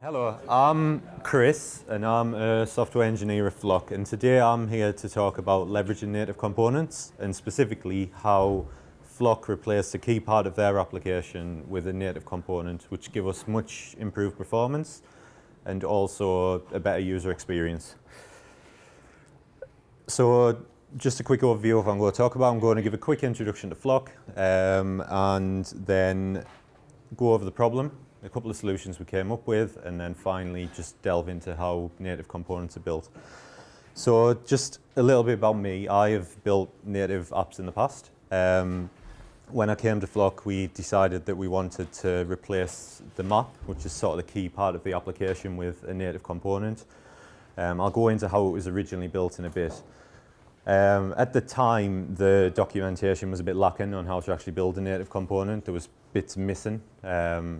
Hello, I'm Chris and I'm a software engineer at Flock, and today I'm here to talk about leveraging native components and specifically how Flock replaced a key part of their application with a native component which give us much improved performance and also a better user experience. So just a quick overview of what I'm going to talk about. I'm going to give a quick introduction to Flock and then go over the problem, a couple of solutions we came up with, and then finally just delve into how native components are built. So just a little bit about me. I have built native apps in the past. When I came to Flock, we decided that we wanted to replace the map, which is sort of the key part of the application, with a native component. I'll go into how it was originally built in a bit. At the time, the documentation was a bit lacking on how to actually build a native component. There was bits missing.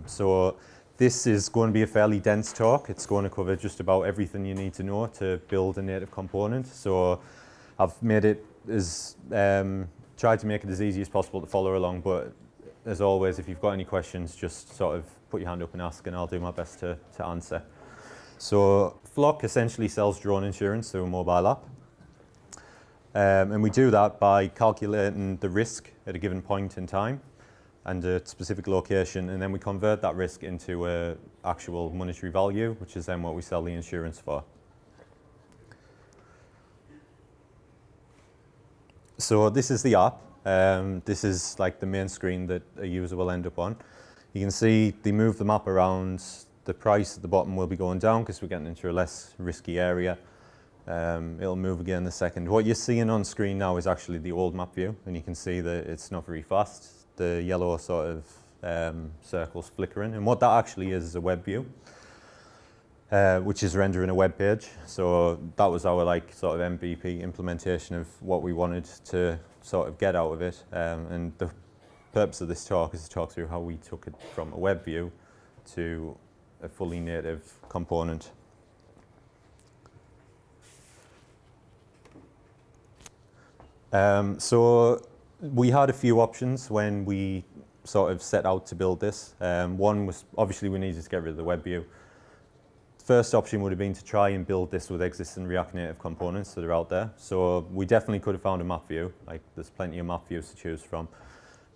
So this is going to be a fairly dense talk. It's going to cover just about everything you need to know to build a native component. So I've made it as, tried to make it as easy as possible to follow along, but as always, if you've got any questions, just sort of put your hand up and ask, and I'll do my best to answer. So Flock essentially sells drone insurance through a mobile app. And we do that by calculating the risk at a given point in time and a specific location, and then we convert that risk into an actual monetary value, which is then what we sell the insurance for. So this is the app. This is like the main screen that a user will end up on. You can see they move the map around. The price at the bottom will be going down because we're getting into a less risky area. It'll move again in a second. What you're seeing on screen now is actually the old map view, and you can see that it's not very fast. The yellow sort of circles flickering, and what that actually is a web view, which is rendering a web page. So that was our sort of MVP implementation of what we wanted to sort of get out of it. And the purpose of this talk is to talk through how we took it from a web view to a fully native component. So we had a few options when we sort of set out to build this. One was obviously we needed to get rid of the web view. First option would have been to try and build this with existing React Native components that are out there. So we definitely could have found a map view. There's plenty of map views to choose from.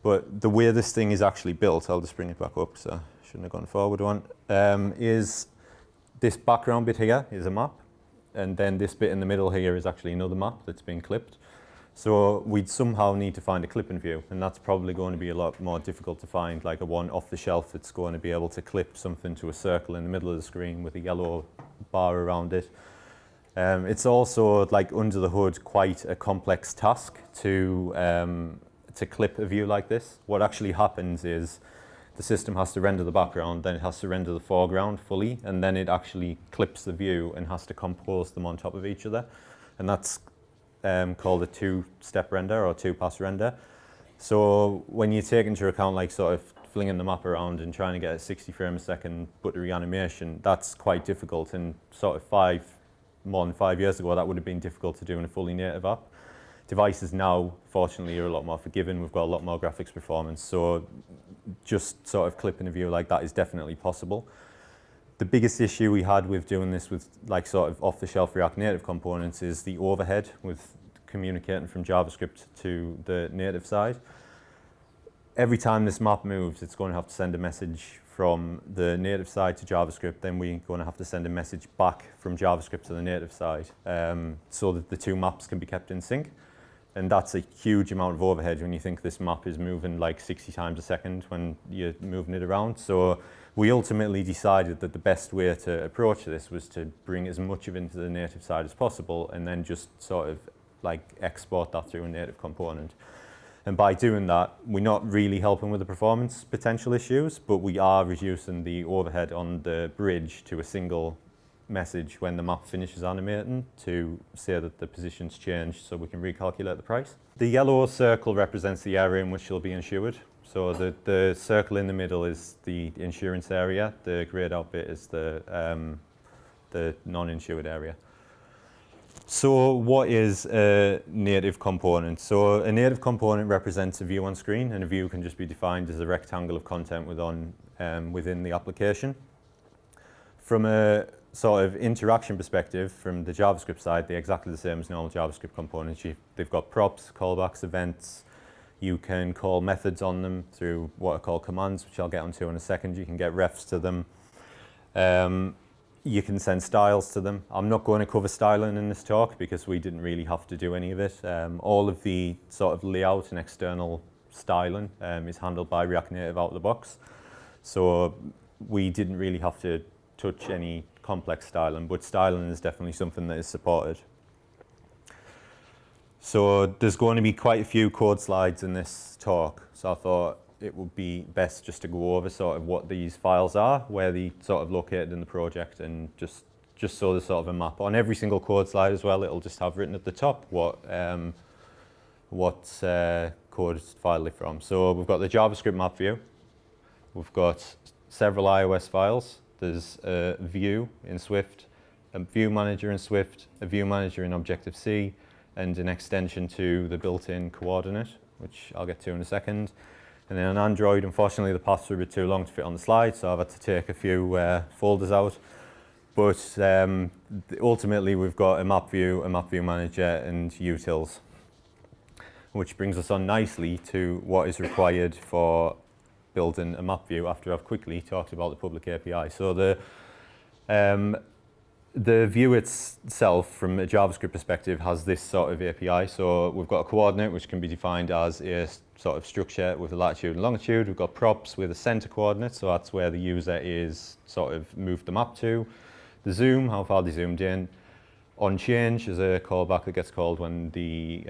But the way this thing is actually built, I'll just bring it back up, so I shouldn't have gone forward one, is this background bit here is a map, and then this bit in the middle here is actually another map that's been clipped. So we'd somehow need to find a clipping view, and that's probably going to be a lot more difficult to find, like a one off the shelf that's going to be able to clip something to a circle in the middle of the screen with a yellow bar around it. It's also, like, under the hood, quite a complex task to clip a view like this. What actually happens is the system has to render the background, then it has to render the foreground fully, and then it actually clips the view and has to compose them on top of each other. And that's called a two-step render or two-pass render. So when you take into account sort of flinging the map around and trying to get a 60 frames a second buttery animation, that's quite difficult, and sort of more than 5 years ago that would have been difficult to do in a fully native app. Devices now, fortunately, are a lot more forgiving. We've got a lot more graphics performance, so just sort of clipping a view like that is definitely possible. The biggest issue we had with doing this with sort of off-the-shelf React Native components is the overhead with communicating from JavaScript to the native side. Every time this map moves, it's going to have to send a message from the native side to JavaScript, then we're going to have to send a message back from JavaScript to the native side, so that the two maps can be kept in sync. And that's a huge amount of overhead when you think this map is moving 60 times a second when you're moving it around. So we ultimately decided that the best way to approach this was to bring as much of it into the native side as possible, and then just sort of export that through a native component. And by doing that, we're not really helping with the performance potential issues, but we are reducing the overhead on the bridge to a single message when the map finishes animating to say that the position's changed, so we can recalculate the price. The yellow circle represents the area in which you'll be insured. So the circle in the middle is the insurance area. The grayed out bit is the non-insured area. So what is a native component? So a native component represents a view on screen, and a view can just be defined as a rectangle of content within the application. From a sort of interaction perspective, from the JavaScript side, they're exactly the same as normal JavaScript components. They've got props, callbacks, events. You can call methods on them through what are called commands, which I'll get onto in a second. You can get refs to them. You can send styles to them. I'm not going to cover styling in this talk because we didn't really have to do any of it. All of the sort of layout and external styling is handled by React Native out of the box. So we didn't really have to touch any complex styling, but styling is definitely something that is supported. So there's going to be quite a few code slides in this talk, so I thought it would be best just to go over sort of what these files are, where they sort of located in the project, and just so there's sort of a map. On every single code slide as well, it'll just have written at the top what code file they're from. So we've got the JavaScript Map View, we've got several iOS files, there's a view in Swift, a view manager in Swift, a view manager in Objective-C, and an extension to the built-in coordinate, which I'll get to in a second. And then on Android, unfortunately, the paths were a bit too long to fit on the slide, so I've had to take a few folders out. But ultimately, we've got a map view manager, and utils, which brings us on nicely to what is required for building a map view after I've quickly talked about the public API. So the view itself, from a JavaScript perspective, has this sort of API. So we've got a coordinate, which can be defined as a sort of structure with a latitude and longitude. We've got props with a center coordinate, so that's where the user is sort of moved the map to. The zoom, how far they zoomed in. On change is a callback that gets called when the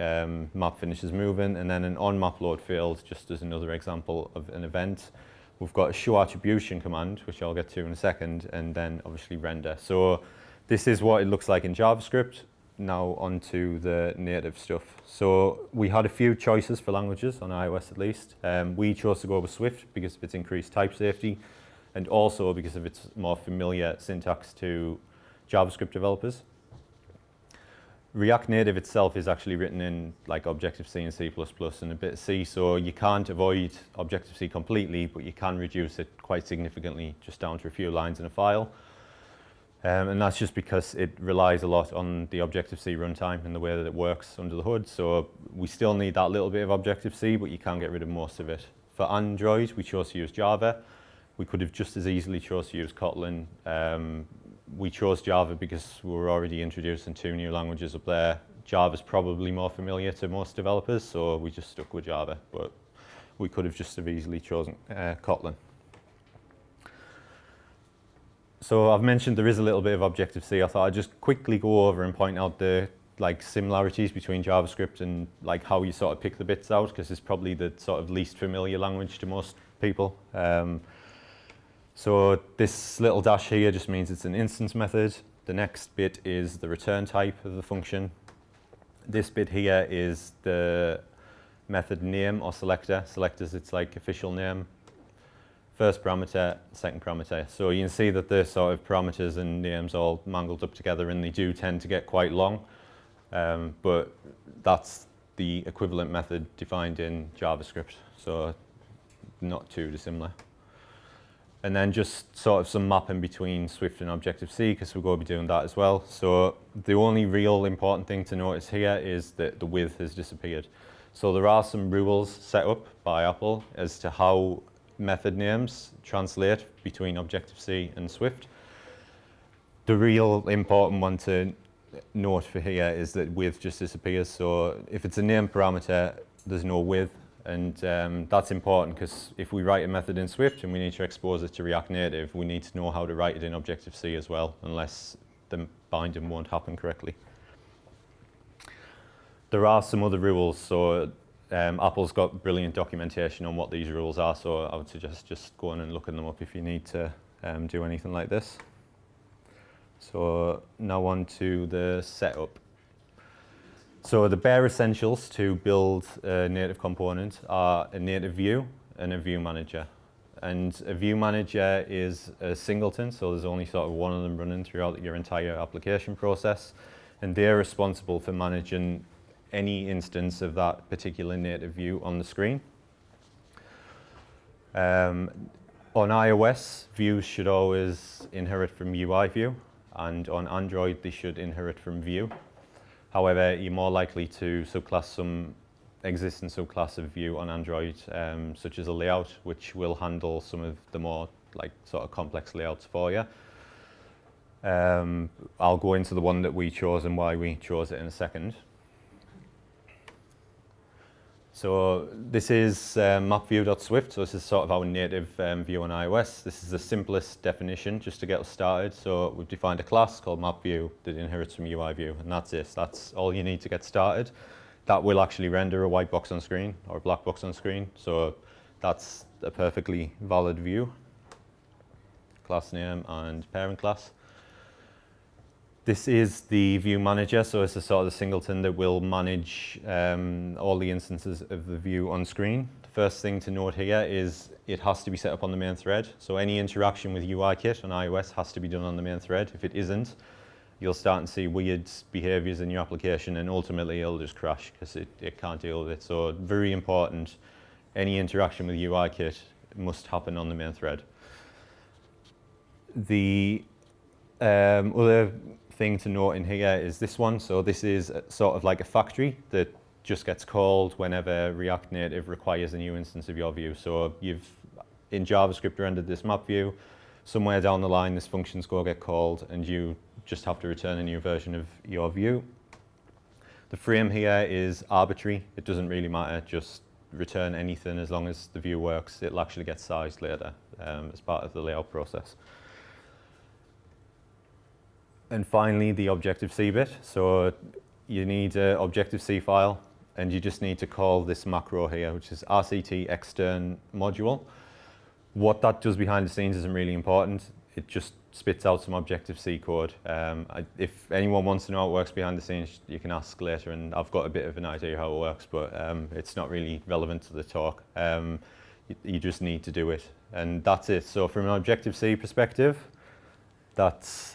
map finishes moving, and then an on map load field, just as another example of an event. We've got a show attribution command, which I'll get to in a second, and then obviously render. So this is what it looks like in JavaScript. Now onto the native stuff. So we had a few choices for languages, on iOS at least. We chose to go with Swift because of its increased type safety, and also because of its more familiar syntax to JavaScript developers. React Native itself is actually written in like Objective-C and C++ and a bit of C, so you can't avoid Objective-C completely, but you can reduce it quite significantly just down to a few lines in a file. And that's just because it relies a lot on the Objective-C runtime and the way that it works under the hood. So we still need that little bit of Objective-C, but you can get rid of most of it. For Android, we chose to use Java. We could have just as easily chose to use Kotlin. We chose Java because we were already introducing 2 new languages up there. Java's probably more familiar to most developers, so we just stuck with Java. But we could have just as easily chosen Kotlin. So I've mentioned there is a little bit of Objective-C. I thought I'd just quickly go over and point out the similarities between JavaScript and how you sort of pick the bits out, because it's probably the sort of least familiar language to most people. So this little dash here just means it's an instance method. The next bit is the return type of the function. This bit here is the method name or selector. Selectors, its official name. First parameter, second parameter. So you can see that the sort of parameters and names all mangled up together, and they do tend to get quite long. But that's the equivalent method defined in JavaScript, so not too dissimilar. And then just sort of some mapping between Swift and Objective-C, because we're going to be doing that as well. So the only real important thing to notice here is that the width has disappeared. So there are some rules set up by Apple as to how method names translate between Objective-C and Swift. The real important one to note for here is that width just disappears. So if it's a name parameter, there's no width. And that's important because if we write a method in Swift and we need to expose it to React Native, we need to know how to write it in Objective-C as well, unless the binding won't happen correctly. There are some other rules. So Apple's got brilliant documentation on what these rules are, so I would suggest just going and looking them up if you need to do anything like this. So now on to the setup. So the bare essentials to build a native component are a native view and a view manager. And a view manager is a singleton, so there's only sort of one of them running throughout your entire application process. And they're responsible for managing any instance of that particular native view on the screen. On iOS, views should always inherit from UI view, and on Android, they should inherit from view. However, you're more likely to subclass some existing subclass of view on Android, such as a layout, which will handle some of the more sort of complex layouts for you. I'll go into the one that we chose and why we chose it in a second. So this is MapView.swift, so this is sort of our native view on iOS. This is the simplest definition just to get us started. So we've defined a class called MapView that inherits from UI view, and that's it. That's all you need to get started. That will actually render a white box on screen or a black box on screen, so that's a perfectly valid view. Class name and parent class. This is the view manager, so it's a sort of the singleton that will manage all the instances of the view on screen. The first thing to note here is it has to be set up on the main thread. So any interaction with UIKit on iOS has to be done on the main thread. If it isn't, you'll start to see weird behaviors in your application, and ultimately it'll just crash because it can't deal with it. So very important, any interaction with UIKit must happen on the main thread. The other thing to note in here is this one. So this is sort of like a factory that just gets called whenever React Native requires a new instance of your view. So you've in JavaScript rendered this map view. Somewhere down the line, this function's going to get called, and you just have to return a new version of your view. The frame here is arbitrary. It doesn't really matter. Just return anything as long as the view works. It'll actually get sized later as part of the layout process. And finally, the Objective-C bit. So you need an Objective-C file, and you just need to call this macro here, which is rct extern module. What that does behind the scenes isn't really important. It just spits out some Objective-C code. If anyone wants to know how it works behind the scenes, you can ask later, and I've got a bit of an idea how it works, but it's not really relevant to the talk. You just need to do it, and that's it. So from an Objective-C perspective, that's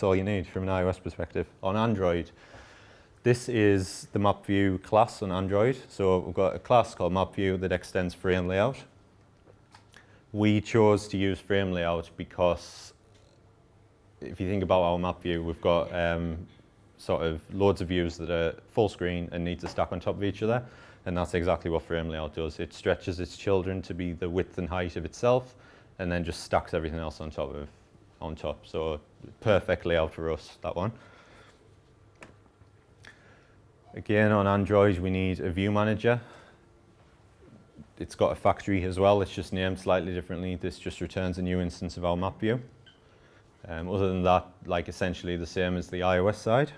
all you need from an iOS perspective. On Android, this is the MapView class on Android. So we've got a class called MapView that extends frame layout. We chose to use frame layout because if you think about our MapView, we've got sort of loads of views that are full screen and need to stack on top of each other. And that's exactly what frame layout does. It stretches its children to be the width and height of itself, and then just stacks everything else on top. So perfect layout for us, that one. Again, on Android, we need a view manager. It's got a factory as well. It's just named slightly differently. This just returns a new instance of our map view. Other than that, essentially the same as the iOS side.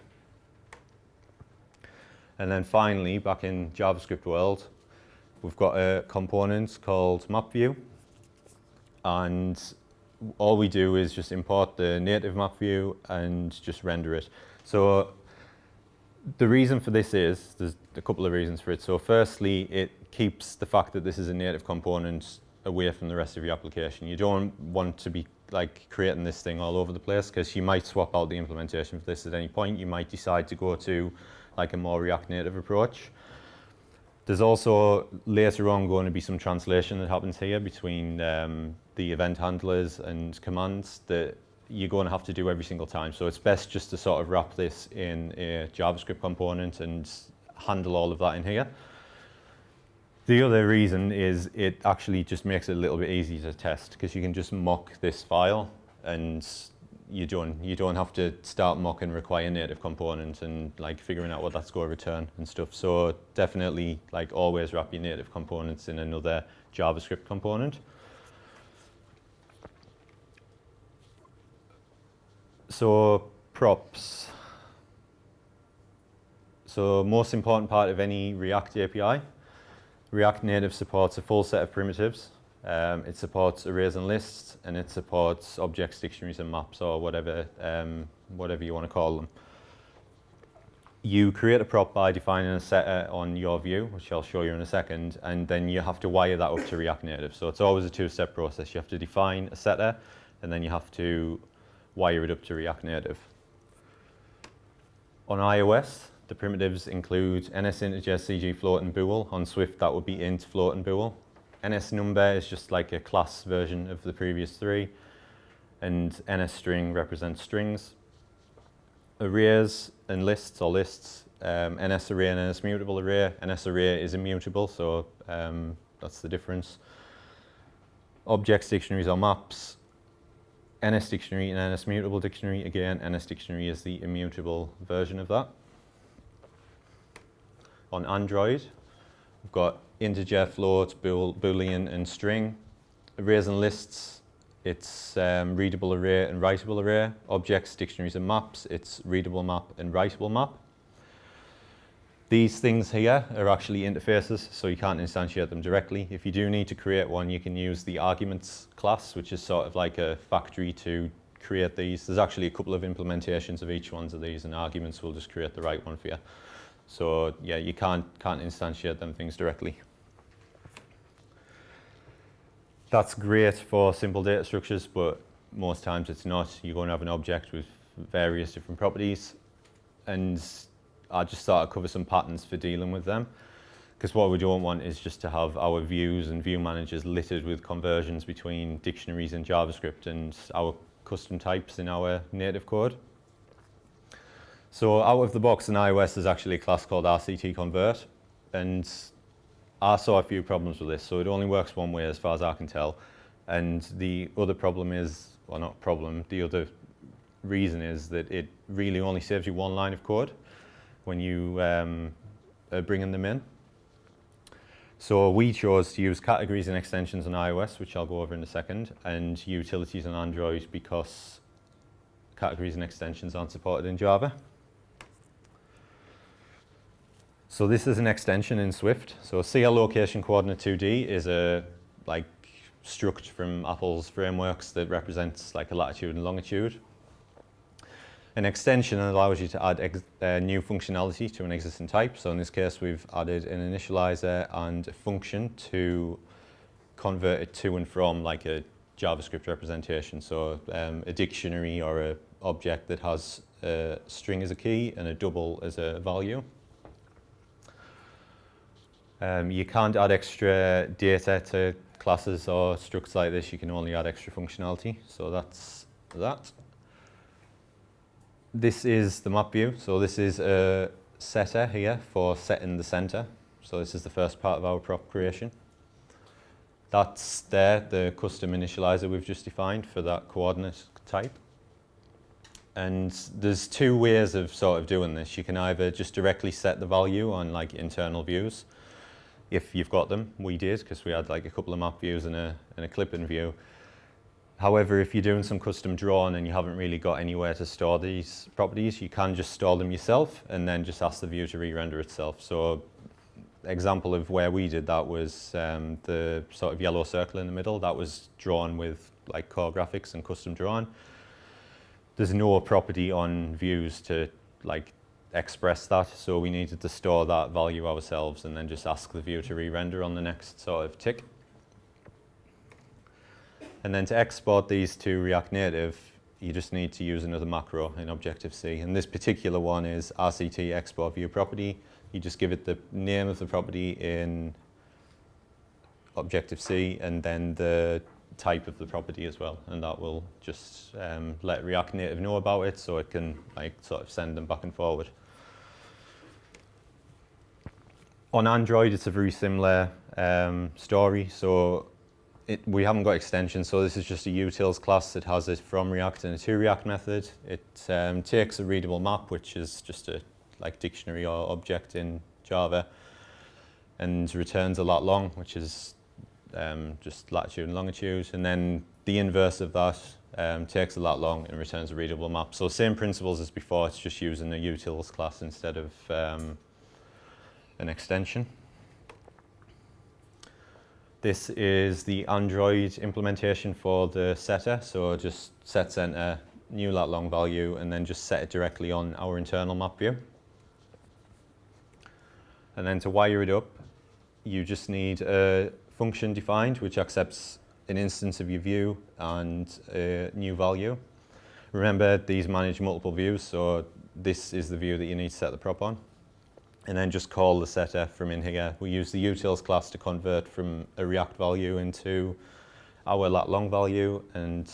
And then finally, back in JavaScript world, we've got a component called MapView, and all we do is just import the native map view and just render it. So the reason for this is, there's a couple of reasons for it. So firstly, it keeps the fact that this is a native component away from the rest of your application. You don't want to be creating this thing all over the place, because you might swap out the implementation for this at any point. You might decide to go to a more React Native approach. There's also later on going to be some translation that happens here between the event handlers and commands that you're going to have to do every single time. So it's best just to sort of wrap this in a JavaScript component and handle all of that in here. The other reason is it actually just makes it a little bit easier to test, because you can just mock this file and you don't have to start mock and require native component and figuring out what that's going to return and stuff. So definitely always wrap your native components in another JavaScript component. So props. So most important part of any React API. React Native supports a full set of primitives. It supports arrays and lists, and it supports objects, dictionaries, and maps, or whatever you want to call them. You create a prop by defining a setter on your view, which I'll show you in a second, and then you have to wire that up to React Native. So it's always a two-step process. You have to define a setter, and then you have to wire it up to React Native. On iOS, the primitives include ns, integer, cg, float, and bool. On Swift, that would be int, float, and bool. NS number is just like a class version of the previous three, and NS string represents strings. Arrays and lists are lists. NS array and NS mutable array. NS array is immutable, so that's the difference. Objects dictionaries are maps. NS dictionary and NS mutable dictionary. Again, NS dictionary is the immutable version of that. On Android, we've got integer, float, boolean, and string. Arrays and lists, it's readable array and writable array. Objects, dictionaries, and maps, it's readable map and writable map. These things here are actually interfaces, so you can't instantiate them directly. If you do need to create one, you can use the arguments class, which is sort of like a factory to create these. There's actually a couple of implementations of each one of these, and arguments will just create the right one for you. So yeah, you can't instantiate them things directly. That's great for simple data structures, but most times it's not. You're going to have an object with various different properties, and I just thought I'd cover some patterns for dealing with them, because what we don't want is just to have our views and view managers littered with conversions between dictionaries in JavaScript and our custom types in our native code. So out of the box in iOS, there's actually a class called RCT convert, and I saw a few problems with this. So it only works one way as far as I can tell, and the other problem is, well, not problem, the other reason is that it really only saves you one line of code when you are bringing them in. So we chose to use categories and extensions on iOS, which I'll go over in a second, and utilities on Android because categories and extensions aren't supported in Java. So this is an extension in Swift. So CL location coordinate 2D is a struct from Apple's frameworks that represents like a latitude and longitude. An extension allows you to add new functionality to an existing type. So in this case, we've added an initializer and a function to convert it to and from like a JavaScript representation. So a dictionary or an object that has a string as a key and a double as a value. You can't add extra data to classes or structs like this. You can only add extra functionality. So that's that. This is the map view. So this is a setter here for setting the center. So this is the first part of our prop creation. That's there, the custom initializer we've just defined for that coordinate type. And there's two ways of sort of doing this. You can either just directly set the value on like internal views, if you've got them. We did, because we had like a couple of map views and a clipping view. However, if you're doing some custom drawing and you haven't really got anywhere to store these properties, you can just store them yourself and then just ask the view to re-render itself. So example of where we did that was the sort of yellow circle in the middle. That was drawn with like core graphics and custom drawn. There's no property on views to like express that, so we needed to store that value ourselves and then just ask the view to re-render on the next sort of tick. And then to export these to React Native, you just need to use another macro in Objective-C. And this particular one is RCT export view property. You just give it the name of the property in Objective-C and then the type of the property as well. And that will just let React Native know about it so it can like sort of send them back and forward. On Android, it's a very similar story. So we haven't got extensions, so this is just a utils class. It has a from React and a to React method. It takes a readable map, which is just a like dictionary or object in Java, and returns a lat long, which is just latitude and longitude. And then the inverse of that takes a lat long and returns a readable map. So same principles as before, it's just using a utils class instead of an extension. This is the Android implementation for the setter. So just set center, new lat long value, and then just set it directly on our internal map view. And then to wire it up, you just need a function defined which accepts an instance of your view and a new value. Remember, these manage multiple views, so this is the view that you need to set the prop on. and then just call the setter from in here. We use the utils class to convert from a React value into our lat-long value, and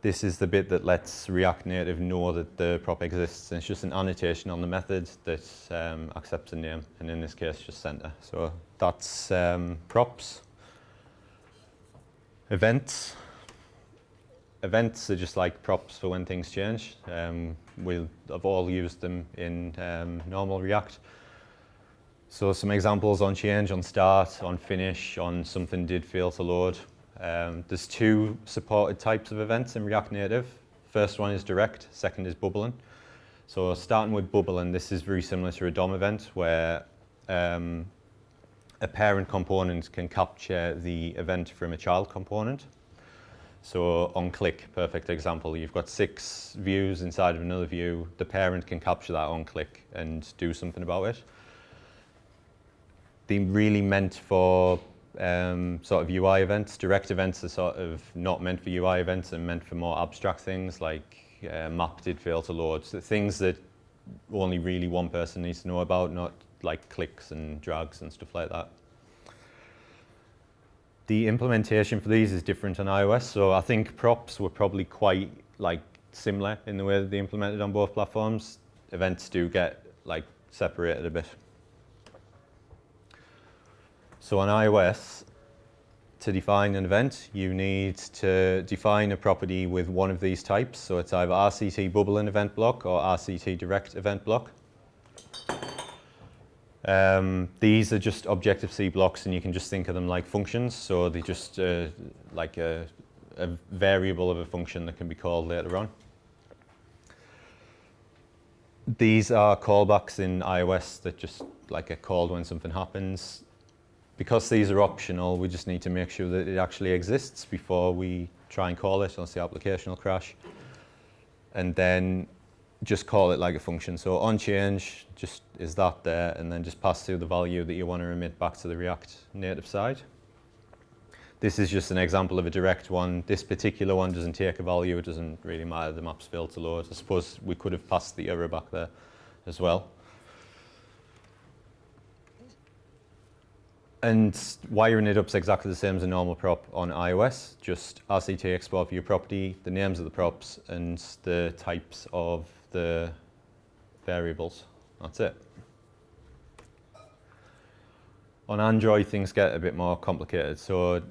this is the bit that lets React Native know that the prop exists. And it's just an annotation on the method that accepts a name, and in this case, just center. So that's props. Events. Events are just like props for when things change. I've all used them in normal React. So some examples on change, on start, on finish, on something did fail to load. There's two supported types of events in React Native. First one is direct, second is bubbling. So starting with bubbling, this is very similar to a DOM event where a parent component can capture the event from a child component. So on click, perfect example, you've got 6 views inside of another view. The parent can capture that on click and do something about it. They're really meant for sort of UI events. Direct events are sort of not meant for UI events and meant for more abstract things like map did fail to load. So things that only really one person needs to know about, not like clicks and drags and stuff like that. The implementation for these is different on iOS, so I think props were probably quite like similar in the way that they implemented on both platforms. Events do get like separated a bit. So on iOS, to define an event, you need to define a property with one of these types. So it's either RCT bubbling event block or RCT direct event block. These are just Objective-C blocks, and you can just think of them like functions. So they're just like a variable of a function that can be called later on. These are callbacks in iOS that just like get called when something happens. Because these are optional, we just need to make sure that it actually exists before we try and call it, else the application will crash. And then just call it like a function. So on change, just is that there, and then just pass through the value that you want to remit back to the React Native side. This is just an example of a direct one. This particular one doesn't take a value. It doesn't really matter. The map's failed to load. I suppose we could have passed the error back there as well. And wiring it up is exactly the same as a normal prop on iOS, just RCT export view property, the names of the props, and the types of the variables. That's it. On Android, things get a bit more complicated. So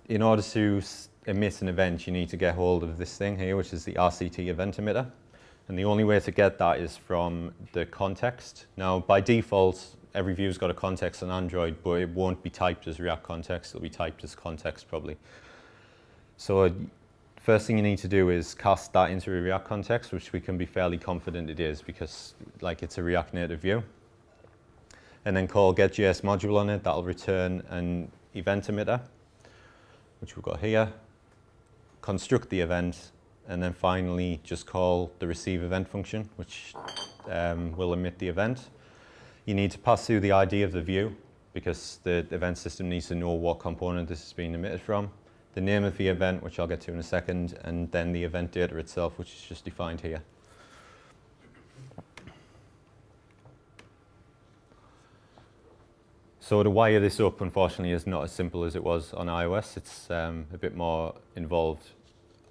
in order to emit an event, you need to get hold of this thing here, which is the RCT event emitter. And the only way to get that is from the context. Now, by default, every view's got a context on Android, but it won't be typed as React context. It'll be typed as context probably. So first thing you need to do is cast that into a React context, which we can be fairly confident it is because like it's a React Native view. And then call get.js module on it. That'll return an event emitter, which we've got here. Construct the event, and then finally just call the receive event function, which will emit the event. You need to pass through the ID of the view because the event system needs to know what component this is being emitted from, the name of the event, which I'll get to in a second, and then the event data itself, which is just defined here. So to wire this up, unfortunately, is not as simple as it was on iOS. It's a bit more involved.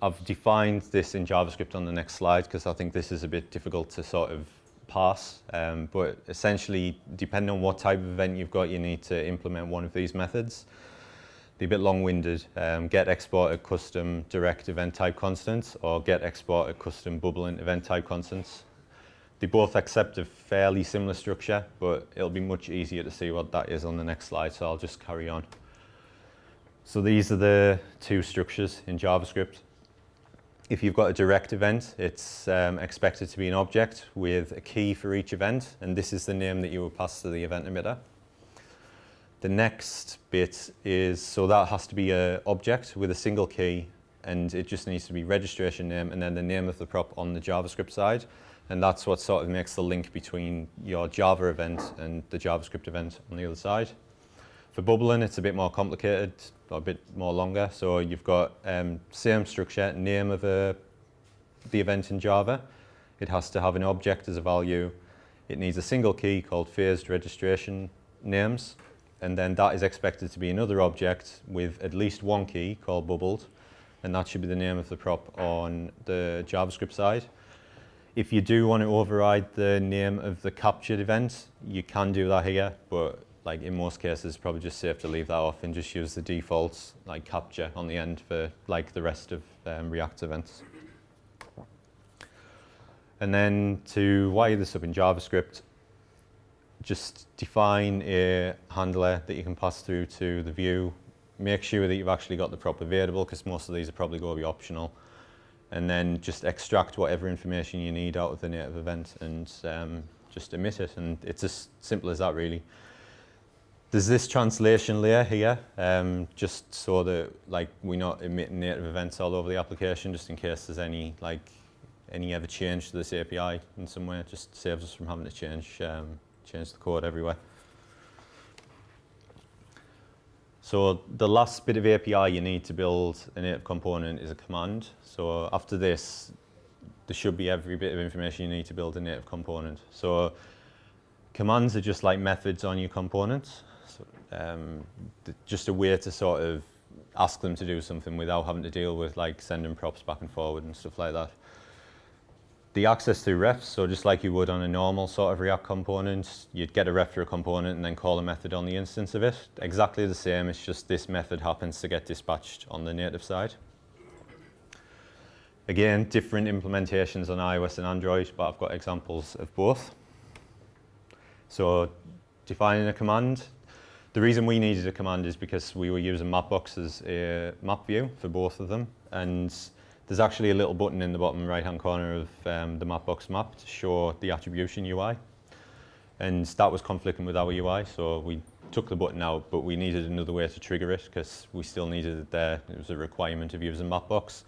I've defined this in JavaScript on the next slide because I think this is a bit difficult to sort of parse, but essentially, depending on what type of event you've got, you need to implement one of these methods. They're a bit long-winded. Get exported custom direct event type constants or get exported custom bubbling event type constants. They both accept a fairly similar structure, but it'll be much easier to see what that is on the next slide, so I'll just carry on. So these are the two structures in JavaScript. If you've got a direct event, it's expected to be an object with a key for each event, and this is the name that you will pass to the event emitter. The next bit is, so that has to be an object with a single key, and it just needs to be registration name and then the name of the prop on the JavaScript side, and that's what sort of makes the link between your Java event and the JavaScript event on the other side. For bubbling, it's a bit more complicated, or a bit more longer. So you've got same structure, name of the event in Java. It has to have an object as a value. It needs a single key called phased registration names, and then that is expected to be another object with at least one key called bubbled, and that should be the name of the prop on the JavaScript side. If you do want to override the name of the captured event, you can do that here, but like in most cases, it's probably just safe to leave that off and just use the defaults like capture on the end for like the rest of React events. And then to wire this up in JavaScript, just define a handler that you can pass through to the view. Make sure that you've actually got the proper variable, because most of these are probably going to be optional. And then just extract whatever information you need out of the native event and just emit it. And it's as simple as that, really. There's this translation layer here, just so that like we're not emitting native events all over the application, just in case there's any ever change to this API in some way. It just saves us from having to change the code everywhere. So the last bit of API you need to build a native component is a command. So after this, there should be every bit of information you need to build a native component. So commands are just like methods on your components. So, just a way to sort of ask them to do something without having to deal with like sending props back and forward and stuff like that. The access through refs, so just like you would on a normal sort of React component, you'd get a ref for a component and then call a method on the instance of it. Exactly the same, it's just this method happens to get dispatched on the native side. Again, different implementations on iOS and Android, but I've got examples of both. So defining a command. The reason we needed a command is because we were using Mapbox as a map view for both of them, and there's actually a little button in the bottom right-hand corner of the Mapbox map to show the attribution UI. And that was conflicting with our UI, so we took the button out, but we needed another way to trigger it because we still needed it there. It was a requirement of using Mapbox.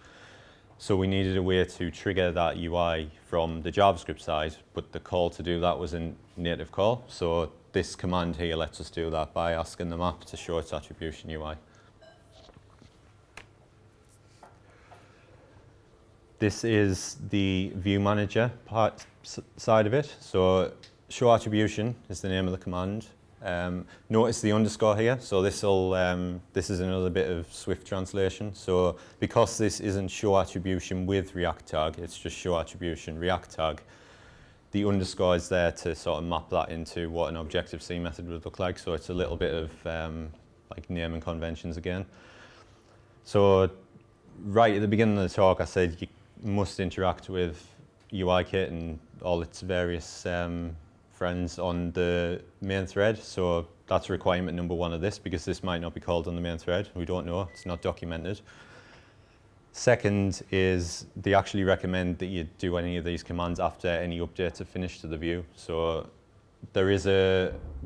So we needed a way to trigger that UI from the JavaScript side, but the call to do that was a native call. So this command here lets us do that by asking the map to show its attribution UI. This is the view manager part side of it. So show attribution is the name of the command. Notice the underscore here. So this is another bit of Swift translation. So because this isn't show attribution with React tag, it's just show attribution React tag. The underscore is there to sort of map that into what an Objective-C method would look like. So it's a little bit of like naming conventions again. So right at the beginning of the talk, I said you must interact with UIKit and all its various friends on the main thread. So that's requirement number one of this, because this might not be called on the main thread. We don't know, it's not documented. Second is they actually recommend that you do any of these commands after any updates are finished to the view. So there is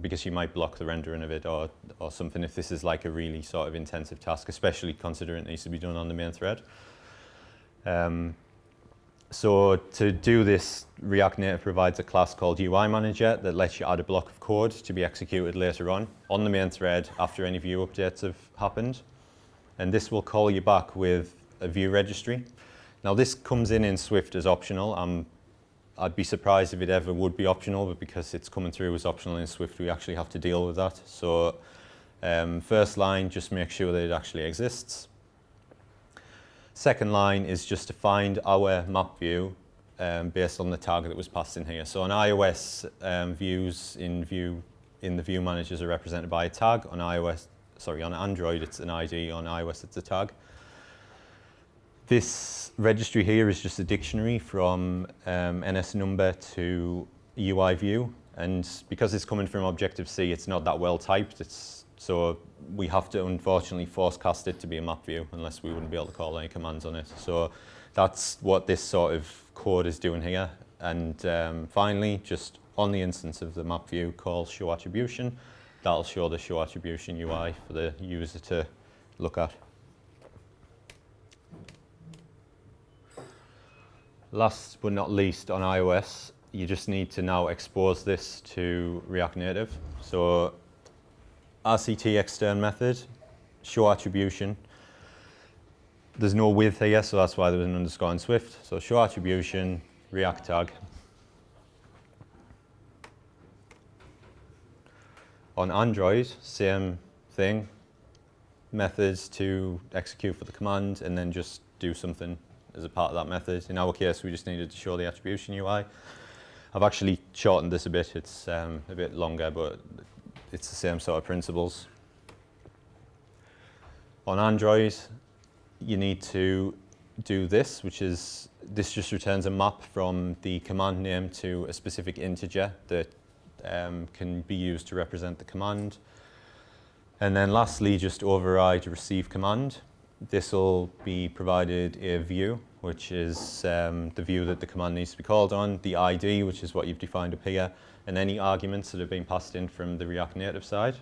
because you might block the rendering of it or something if this is like a really sort of intensive task, especially considering it needs to be done on the main thread. So to do this, React Native provides a class called UI Manager that lets you add a block of code to be executed later on the main thread after any view updates have happened. And this will call you back with a view registry. Now this comes in Swift as optional. I'd be surprised if it ever would be optional, but because it's coming through as optional in Swift, we actually have to deal with that. So first line, just make sure that it actually exists. Second line is just to find our map view based on the tag that was passed in here. So on iOS, views in the view managers are represented by a tag. On Android, it's an ID. On iOS, it's a tag. This registry here is just a dictionary from NS number to UI view, and because it's coming from Objective-C, it's not that well typed. So we have to unfortunately force cast it to be a map view, unless we wouldn't be able to call any commands on it. So that's what this sort of code is doing here. And finally, just on the instance of the map view, call show attribution. That'll show the show attribution UI for the user to look at. Last but not least, on iOS, you just need to now expose this to React Native. So RCT extern method, show attribution. There's no with here, so that's why there was an underscore in Swift. So show attribution, React tag. On Android, same thing, methods to execute for the command and then just do something as a part of that method. In our case, we just needed to show the attribution UI. I've actually shortened this a bit. It's a bit longer, but it's the same sort of principles. On Android, you need to do this, this just returns a map from the command name to a specific integer that can be used to represent the command. And then lastly, just override receive command. This will be provided a view, which is the view that the command needs to be called on, the ID, which is what you've defined up here, and any arguments that have been passed in from the React Native side,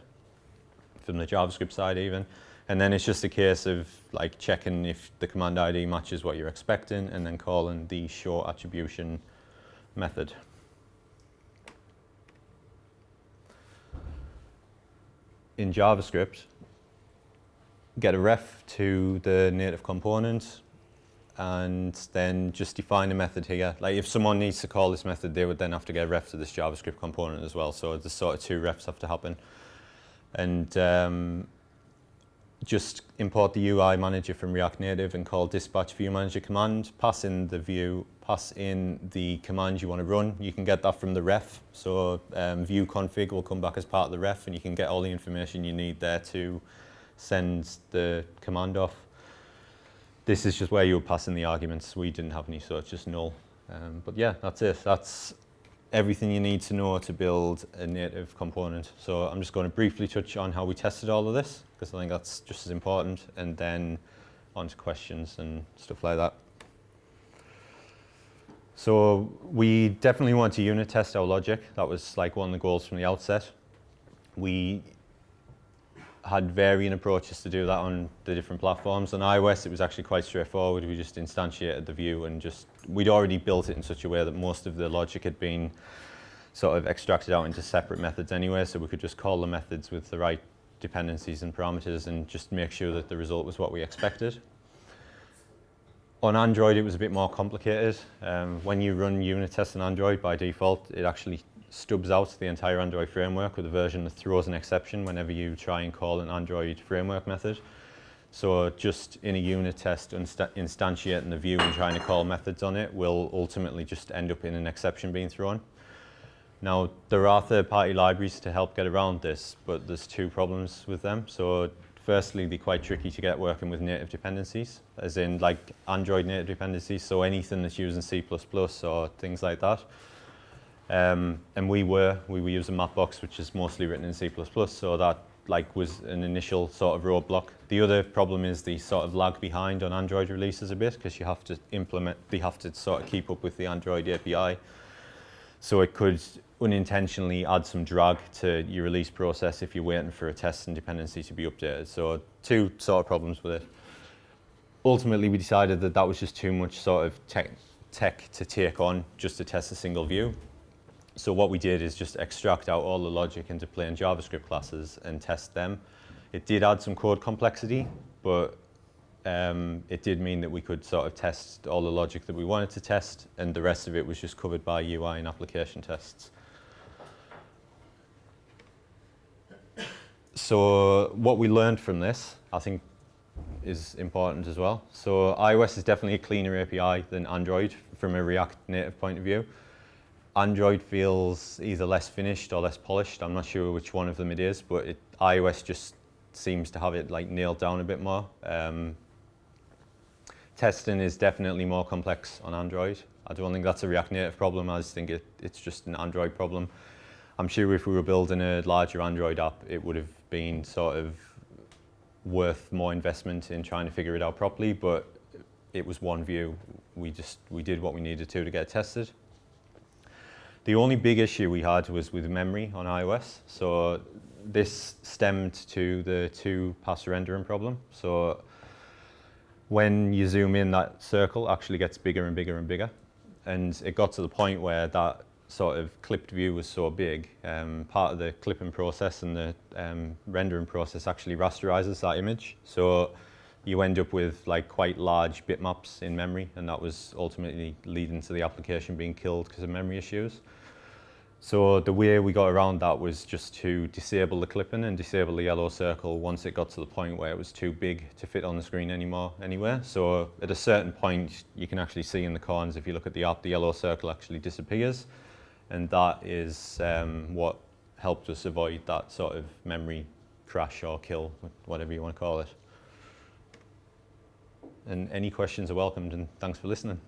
from the JavaScript side even. And then it's just a case of like checking if the command ID matches what you're expecting and then calling the show attribution method. In JavaScript, get a ref to the native component and then just define a method here. Like if someone needs to call this method, they would then have to get a ref to this JavaScript component as well. So the sort of two refs have to happen. And just import the UI manager from React Native and call dispatch view manager command, pass in the view, pass in the command you want to run. You can get that from the ref. So view config will come back as part of the ref and you can get all the information you need there to send the command off. This is just where you would pass in the arguments. We didn't have any, so it's just null. But yeah, that's it. That's everything you need to know to build a native component. So I'm just going to briefly touch on how we tested all of this, because I think that's just as important, and then on to questions and stuff like that. So we definitely want to unit test our logic. That was like one of the goals from the outset. We had varying approaches to do that on the different platforms. On iOS, it was actually quite straightforward. We just instantiated the view and we'd already built it in such a way that most of the logic had been sort of extracted out into separate methods anyway, so we could just call the methods with the right dependencies and parameters and just make sure that the result was what we expected. On Android, it was a bit more complicated. When you run unit tests on Android, by default, it actually stubs out the entire Android framework with a version that throws an exception whenever you try and call an Android framework method. So just in a unit test, instantiating the view and trying to call methods on it will ultimately just end up in an exception being thrown. Now, there are third-party libraries to help get around this, but there's two problems with them. So firstly, they're quite tricky to get working with native dependencies, as in like Android native dependencies, so anything that's using C++ or things like that. And we were using Mapbox, which is mostly written in C++, so that like was an initial sort of roadblock. The other problem is the sort of lag behind on Android releases a bit, because you have to sort of keep up with the Android API. So it could unintentionally add some drag to your release process if you're waiting for a test and dependency to be updated. So two sort of problems with it. Ultimately, we decided that that was just too much sort of tech to take on just to test a single view. So what we did is just extract out all the logic into plain JavaScript classes and test them. It did add some code complexity, but it did mean that we could sort of test all the logic that we wanted to test, and the rest of it was just covered by UI and application tests. So what we learned from this, I think, is important as well. So iOS is definitely a cleaner API than Android from a React Native point of view. Android feels either less finished or less polished. I'm not sure which one of them it is, but iOS just seems to have it like nailed down a bit more. Testing is definitely more complex on Android. I don't think that's a React Native problem. I just think it's just an Android problem. I'm sure if we were building a larger Android app, it would have been sort of worth more investment in trying to figure it out properly, but it was one view. We did what we needed to get it tested. The only big issue we had was with memory on iOS. So this stemmed to the two-pass rendering problem. So when you zoom in, that circle actually gets bigger and bigger and bigger. And it got to the point where that sort of clipped view was so big, part of the clipping process and the rendering process actually rasterizes that image. So you end up with like quite large bitmaps in memory, and that was ultimately leading to the application being killed because of memory issues. So the way we got around that was just to disable the clipping and disable the yellow circle once it got to the point where it was too big to fit on the screen anywhere. So at a certain point, you can actually see in the corners, if you look at the app, the yellow circle actually disappears. And that is what helped us avoid that sort of memory crash or kill, whatever you want to call it. And any questions are welcomed, and thanks for listening.